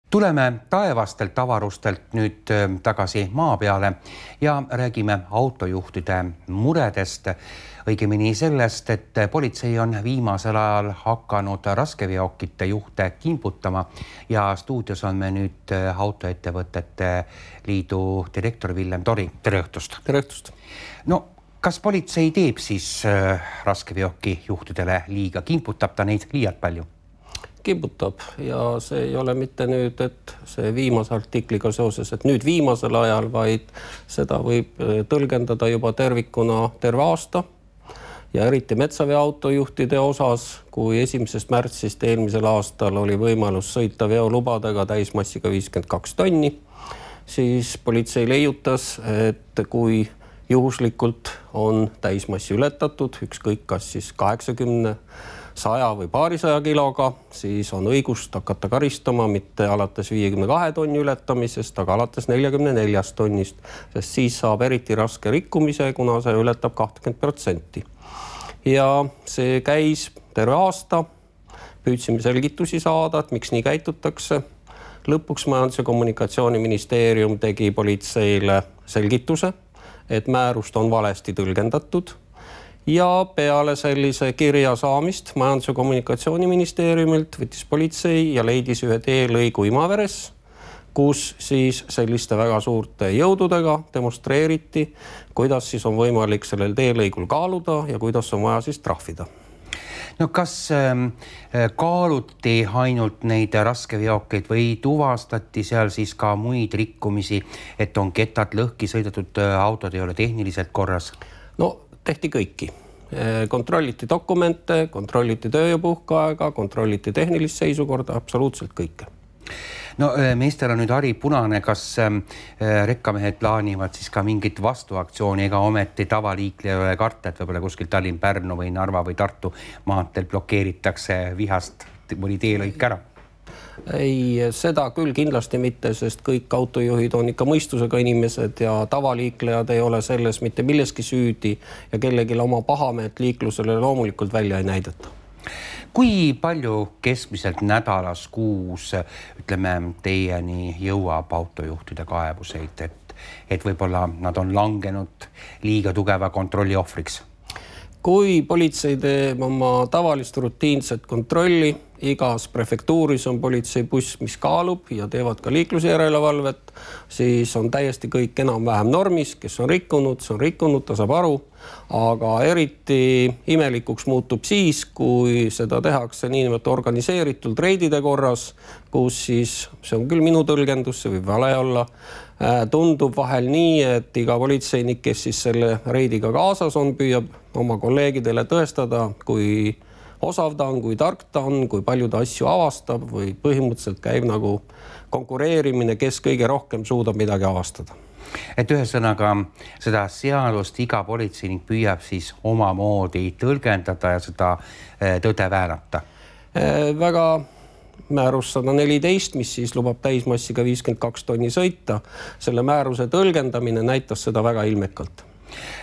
Tuleme taevastelt avarustelt nüüd tagasi maa peale ja räägime autojuhtide muredest, õigemini sellest, et politsei on viimasel ajal hakanud raskeveokite juhte kimputama ja stuudios on me nüüd Autoettevõtete Liidu direktor Villem Tori. Tere õhtust! Tere õhtust! No, kas politsei teeb siis raskeveoki juhtidele liiga, kimputab ta neid liialt palju? Kimputab ja see ei ole mitte nüüd, et see viimase artikliga seoses, et nüüd viimasel ajal, vaid seda võib tõlgendada juba tervikuna terve aasta ja eriti metsaveoautojuhtide osas, kui 1. märtsist eelmisel aastal oli võimalus sõita veolubadega täismassiga 52 tonni, siis politsei leiutas, et kui juhuslikult on täismassi ületatud, ükskõik kas siis 80, 100 või paarisaja kiloga, siis on õigust hakata karistama mitte alates 52 tonni ületamisest, aga alates 44 tonnist, sest siis saab eriti raske rikkumise, kuna see ületab 20%. Ja see käis terve aasta, püüdsime selgitusi saada, et miks nii käitutakse. Lõpuks Majandus- ja Kommunikatsiooniministeerium tegi politseile selgituse, et määrust on valesti tõlgendatud. Ja peale sellise kirja saamist Majandus- ja Kommunikatsiooniministeeriumilt võttis politsei ja leidis ühe teelõigu Imaveres, kus siis selliste väga suurte jõududega demonstreeriti, kuidas siis on võimalik sellel teelõigul kaaluda ja kuidas on vaja siis trahvida. No kas kaaluti ainult neid raskeveokeid või tuvastati seal siis ka muid rikkumisi, et on ketad lõhki sõidetud, autod ei ole tehniliselt korras? No tehti kõiki. Kontrolliti dokumente, kontrolliti töö- ja puhkeaega, kontrolliti tehnilist seisukorda, absoluutselt kõike. No meestel on nüüd hari punane, kas rekkamehed plaanivad siis ka mingit vastuaktsiooni ega ometi tavaliikleja ei ole karta, et võib-olla kuskil Tallinn, Pärnu või Narva või Tartu maanteel blokeeritakse vihast mõni teelõik ära? Ei, seda küll kindlasti mitte, sest kõik autojuhid on ikka mõistusega inimesed ja tavaliiklejad ei ole selles mitte milleski süüdi ja kellelegi oma pahameelt liiklusele loomulikult välja ei näidata. Kui palju keskmiselt nädalas, kuus, ütleme, teieni jõuab autojuhtide kaebuseid, et võib-olla nad on langenud liiga tugeva kontrolli ohvriks? Kui politsei teeb oma tavalist rutiinset kontrolli, igas prefektuuris on politseibuss, mis kaalub ja teevad ka liiklusjärelevalvet, siis on täiesti kõik enam-vähem normis, kes on rikkunud, ta saab aru, aga eriti imelikuks muutub siis, kui seda tehakse niimoodi organiseeritult reidide korras, kus siis, see on küll minu tõlgendus, see võib vale olla, tundub vahel nii, et iga politseinik, kes siis selle reidiga kaasas on, püüab oma kolleegidele tõestada, kui osav ta on, kui tark ta on, kui palju ta asju avastab või põhimõtteliselt käib nagu konkureerimine, kes kõige rohkem suudab midagi avastada. Et ühesõnaga seda seadust iga politseinik püüab siis omamoodi tõlgendada ja seda tõde väänata? Väga määrus 114, mis siis lubab täismassiga 52 tonni sõita. Selle määruse tõlgendamine näitas seda väga ilmekalt.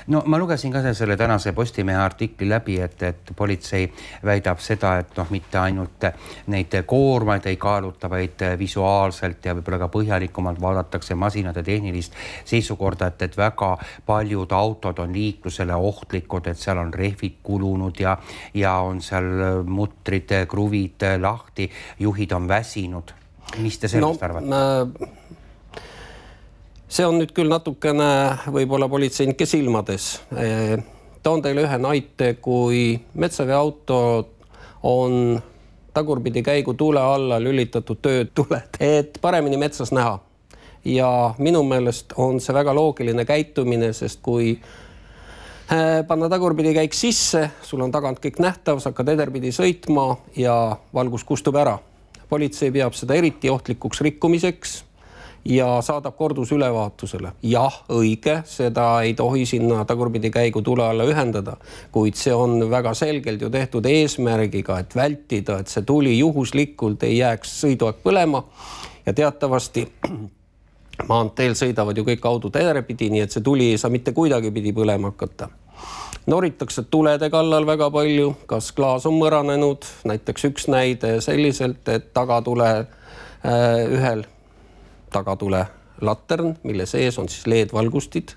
No ma lugesin ka selle tänase Postimehe artikli läbi, et politsei väidab seda, et mitte ainult neid koormaid ei kaaluta, vaid visuaalselt ja võib-olla ka põhjalikumalt vaadatakse masinate tehnilist seisukorda, et väga paljud autod on liiklusele ohtlikud, et seal on rehvid kulunud ja on seal mutrid, kruvid lahti, juhid on väsinud. Mis te sellest arvate? See on nüüd küll natukene võib-olla politseinike silmades. Toon teile ühe näite, kui metsaveoauto on tagurpidi käigu tule alla lülitatud töötuled, et paremini metsas näha. Ja minu meelest on see väga loogiline käitumine, sest kui panna tagurpidi käik sisse, sul on tagant kõik nähtav, sa hakkad ederpidi sõitma ja valgus kustub ära. Politsei peab seda eriti ohtlikuks rikkumiseks ja saadab kordusülevaatusele. Jah, õige, seda ei tohi sinna tagurpidi käigu tule alla ühendada, kuid see on väga selgelt ju tehtud eesmärgiga, et vältida, et see tuli juhuslikult ei jääks sõiduaeg põlema ja teatavasti maanteel sõidavad ju kõik autod ederpidi, nii et see tuli ei saa mitte kuidagi pidi põlema hakata. Noritakse tulede kallal väga palju, kas klaas on mõranenud, näiteks üks näide selliselt, et tagatule ühel tagatule latern, mille sees on siis LED-valgustid.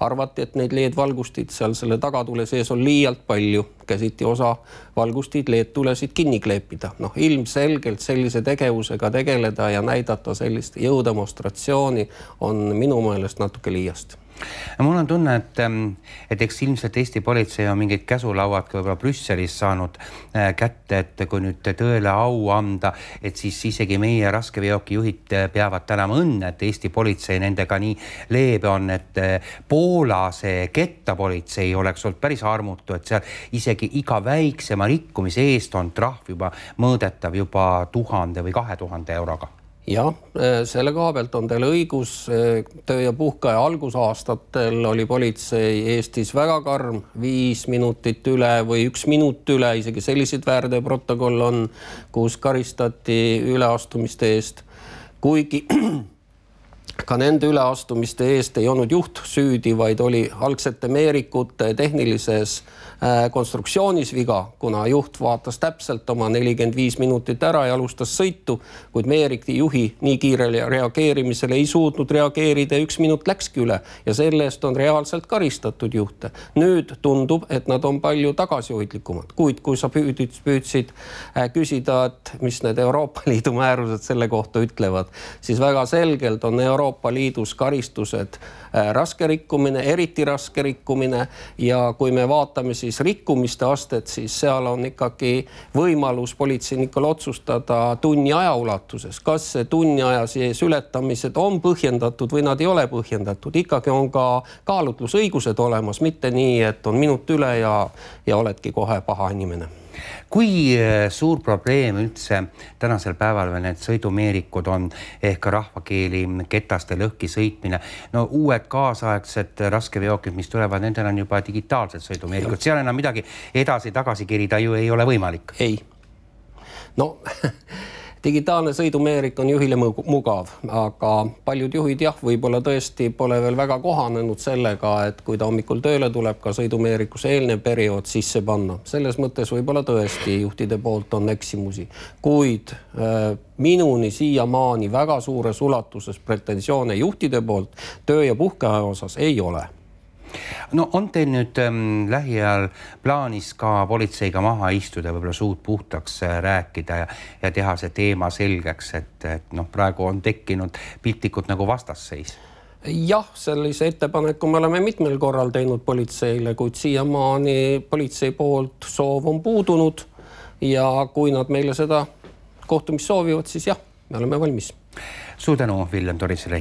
Arvati, et neid LED-valgustid seal selle tagatule sees on liialt palju. Käsiti osa valgustid LED-tulesid kinni kleepida. Ilmselgelt sellise tegevusega tegeleda ja näidata sellist jõudemonstratsiooni on minu meelest natuke liiast. Mul on tunne, et eks ilmselt Eesti politsei on mingid käsulauad ka võib-olla Brüsselis saanud kätte, et kui nüüd tõele au anda, et siis isegi meie raskeveokijuhid peavad tänama õnne, et Eesti politsei nendega nii leebe on, et Poola see kettapolitsei oleks olnud päris armutu, et seal isegi iga väiksema rikkumise eest on trahv juba mõõdetav juba 1000 või 2000 euroga. Jah, selle koha pealt on teil õigus. Töö- ja puhkeaja algusaastatel oli politsei Eestis väga karm, 5 minutit üle või 1 minut üle, isegi selliseid väärteoprotokoll on, kus karistati üleastumiste eest. Kuigi ka nende üleastumiste eest ei olnud juht süüdi, vaid oli algsete meerikute tehnilises konstruktsioonis viga, kuna juht vaatas täpselt oma 45 minutit ära ja alustas sõitu, kuid meerikti juhi nii kiirele reageerimisele ei suutnud reageerida ja 1 minut läkski üle ja selle eest on reaalselt karistatud juhte. Nüüd tundub, et nad on palju tagasihoidlikumad, kuid kui sa püüdsid küsida, et mis need Euroopa Liidu määrused selle kohta ütlevad, siis väga selgelt on Euroopa Liidus karistused raske rikkumine, eriti raske rikkumine ja kui me vaatame siis rikkumiste astet, siis seal on ikkagi võimalus politseinikul otsustada tunni aja ulatuses. Kas see tunni aja sees ületamised on põhjendatud või nad ei ole põhjendatud. Ikkagi on ka kaalutlusõigused olemas, mitte nii, et on minut üle ja oledki kohe paha inimene. Kui suur probleem üldse tänasel päeval või need sõidumeerikud on ehk rahvakeeli ketaste lõhki sõitmine? No uued kaasaegsed raskeveokid, mis tulevad, nendel on juba digitaalsed sõidumeerikud. Seal enam midagi edasi-tagasi kirida ju ei ole võimalik. Ei. No, digitaalne sõidumeerik on juhile mugav, aga paljud juhid võib-olla tõesti pole veel väga kohanenud sellega, et kui ta hommikul tööle tuleb, ka sõidumeerikus eelnev periood sisse panna. Selles mõttes võib-olla tõesti juhtide poolt on eksimusi, kuid minuni siiamaani väga suures ulatuses pretensioone juhtide poolt töö- ja puhkeaja osas ei ole. No on teil nüüd lähiajal plaanis ka politseiga maha istuda, võib-olla suud puhtaks rääkida ja teha see teema selgeks, et praegu on tekkinud piltlikult nagu vastasseis? Jah, sellise ettepaneku me oleme mitmel korral teinud politseile, kuid siiamaani politsei poolt soov on puudunud ja kui nad meile seda kohtumist soovivad, siis jah, me oleme valmis. Suur tänu, Villem Torisele.